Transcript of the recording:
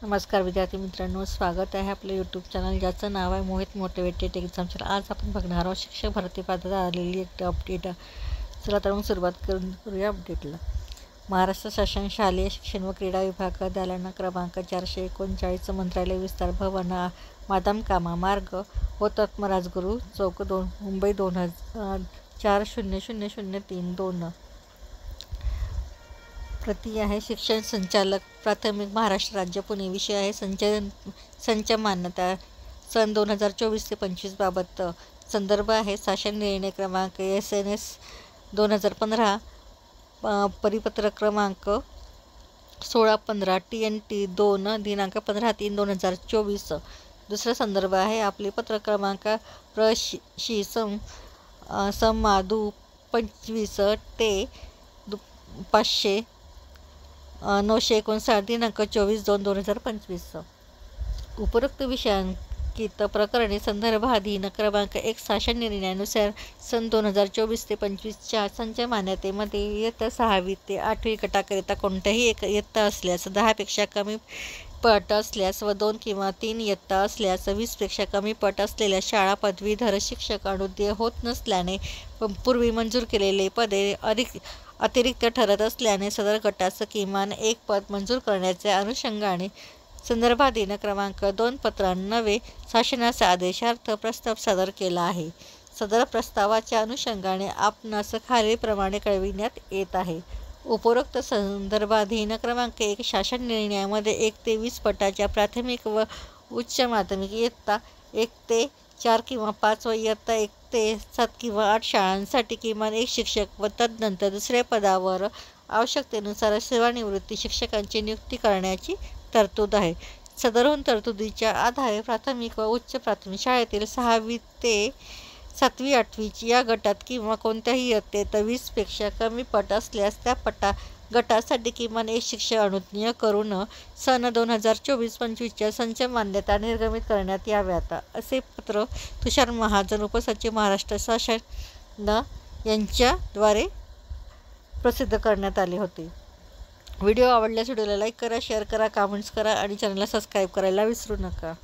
नमस्कार विद्यार्थी मित्रांनो, स्वागत आहे आपलं यूट्यूब चॅनल ज्याचं नाव आहे मोहित मोटिवेटेड एक्झाम चॅनल। आज आपण बघणार आहोत शिक्षक भरती पदात आलेली एक अपडेट। चला तर मग सुरुवात करूया अपडेटला। महाराष्ट्र शासन शालेय शिक्षण व क्रीडा विभाग दालन क्रमांक 439 मंत्रालय विस्तार भवन मादाम कामा मार्ग हुतात्मा राजगुरू चौक 2 मुंबई 20400032 प्रति आहे। शिक्षण संचालक प्राथमिक महाराष्ट्र राज्य पुणे। विषय आहे संच मान्यता सन 2024 ते 25 बाबत। संदर्भ आहे शासन निर्णय क्रमांक SNS 2015 परिपत्रक क्रमांक 1615 TNT 2 दिनांक 15/3/2024। दुसरा संदर्भ आहे आपले पत्र क्रमांक प्रशी समादू 25 ते 500 959 दिनांक 24/2/2025। उपरोक्त विषयांकित प्रकरणे संदर्भाधीन क्रमांक 1 शासन निर्णयानुसार सन 2024 ते 25च्या संच मान्यतेमध्ये इयत्ता 6वी ते 8वी गटाकरिता कोणत्याही एक इयत्ता असल्यास 10पेक्षा कमी पट असल्यास व 2 किंवा 3 इयत्ता असल्यास 20पेक्षा कमी पट असलेल्या शाळा पदवीधर शिक्षक अनुज्ञेय होत नसल्याने पूर्वी मंजूर केलेले पदे अतिरिक्त ठरत असल्याने सदर गटास किमान एक पद मंजूर करण्याच्या अनुषंगाने संदर्भाधीन क्रमांक 2 पत्रान्वये शासनास आदेशार्थ प्रस्ताव सादर केला आहे। सदर प्रस्तावाच्या अनुषंगाने आपणास खालीलप्रमाणे कळविण्यात येत आहे। उपरोक्त संदर्भाधीन क्रमांक 1 शासन निर्णयामध्ये 1 ते 20 पटाच्या प्राथमिक व उच्च माध्यमिक इयत्ता 1 ते 4 किंवा 5 व इयत्ता 1 ते 7 किंवा 8 शाळांसाठी किमान एक शिक्षक व तदनंतर दुसऱ्या पदावर आवश्यकतेनुसार सेवानिवृत्त शिक्षकांची नियुक्ती करण्याची तरतूद आहे। सदरहून तरतुदीच्या आधारे प्राथमिक व उच्च प्राथमिक शाळेतील 6वी ते 7वी 8वी या गटात किंवा कोणत्याही इयत्तेत 20पेक्षा कमी पट असल्यास त्या गटासाठी किमान एक शिक्षक अनुज्ञेय करून सन 2024-25च्या संच मान्यता निर्गमित करण्यात याव्यात, असे पत्र तुषार महाजन उपसचिव महाराष्ट्र शासन यांच्याद्वारे प्रसिद्ध करण्यात आले होते। व्हिडिओ आवडल्यास व्हिडिओला लाईक करा, शेअर करा, कमेंट्स करा आणि चॅनलला सबस्क्राईब करायला विसरू नका।